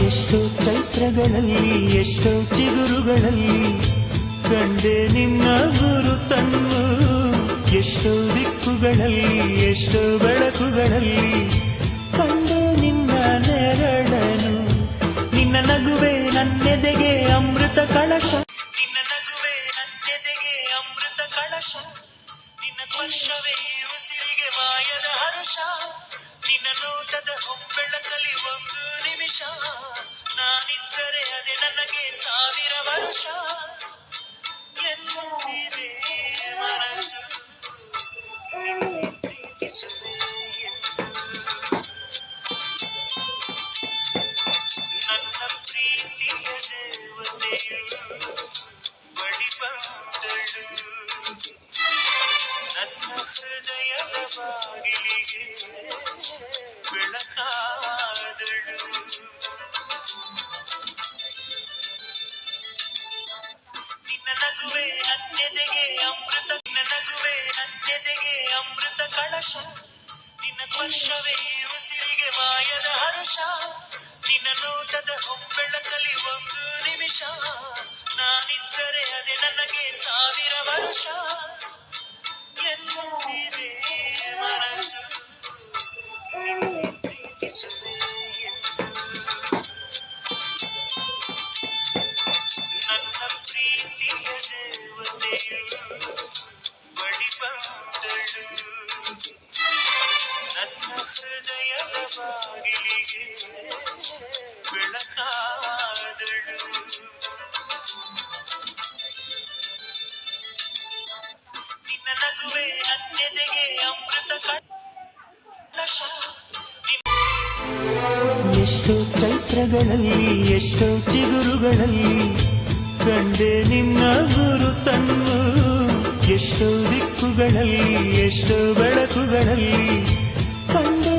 ಎಷ್ಟೋ ಚೈತ್ರಗಳಲ್ಲಿ ಎಷ್ಟೋ ಚಿಗುರುಗಳಲ್ಲಿ ಕಂಡೆ ನಿನ್ನ ಗುರುತನ್ನು, ಎಷ್ಟೋ ದಿಕ್ಕುಗಳಲ್ಲಿ ಎಷ್ಟೋ ಬೆಳಕುಗಳಲ್ಲಿ ಕಂಡೆ ನಿನ್ನ ನೆರಳನು. ನಿನ್ನ ನಗುವೆ ನನ್ನೆದೆಗೆ ಅಮೃತ ಕಳಶ, ನಿನ್ನ ನಗುವೆ ನನ್ನೆದೆಗೆ ಅಮೃತ ಕಳಶ, ನಿನ್ನ ಸ್ಪರ್ಶವೇ ಉಸಿರಿಗೆ ಮಾಯದ ಹರ್ಷ, ನಿನ್ನ ನೋಟದ ಹೊಂಬೆಳಕಲಿ ಒಂದು ನಿಮಿಷ, ನಾನಿದ್ದರೆ ಅದೇ ನನಗೆ 1000 ವರ್ಷ. ಎನ್ನುತ್ತಿದೆ ಮನಸ್ಸು ನಿನ್ನೆ ಪ್ರೀತಿಸುವೆ ಎಂದು, ನನ್ನ ಪ್ರೀತಿಯ ದೇವತೆಯು ಬಳಿ ಬಂದಳು, ನನ್ನ ಹೃದಯದ ಬಾಗಿಲಿಗೆ ಬೆಳಕಾದಳು. ನಿನ್ನ ನಗುವೆ ನನ್ನೆದೆಗೆ ಅಮೃತ, ನಿನ್ನ ನಗುವೆ ನನ್ನೆದೆಗೆ ಅಮೃತ ಕಳಶ, ನಿನ್ನ ಸ್ಪರ್ಶವೇ ಉಸಿರಿಗೆ ಮಾಯದ ಹರ್ಷ, ನಿನ್ನ ನೋಟದ ಹೊಂಬೆಳಕಲಿ ಒಂದು ನಿಮಿಷ, ನಾನಿದ್ದರೆ ಅದೇ ನನಗೆ 1000 ವರ್ಷ. ಎನ್ನುತ್ತಿದೆ ಮನಸ್ಸು ನಿನ್ನೆ ಪ್ರೀತಿಸುವೆ ಎಂದು, ನನ್ನ ಪ್ರೀತಿಯ ದೇವತೆಯು ಬಳಿ ಬಂದಳು, ನನ್ನ ಹೃದಯದ ಬಾಗಿಲಿಗೆ ಬೆಳಕಾದಳು. ನಿನ್ನ ನಗುವೆ ನನ್ನೆದೆಗೆ ಅಮೃತ ಕಳಶ. ಎಷ್ಟೋ ಚೈತ್ರಗಳಲ್ಲಿ ಎಷ್ಟೋ ಚಿಗುರುಗಳಲ್ಲಿ ಕಂಡೆ ನಿನ್ನ ಗುರುತನ್ನು, ಎಷ್ಟೋ ದಿಕ್ಕುಗಳಲ್ಲಿ ಎಷ್ಟೋ ಬೆಳಕುಗಳಲ್ಲಿ ಕಂಡೆ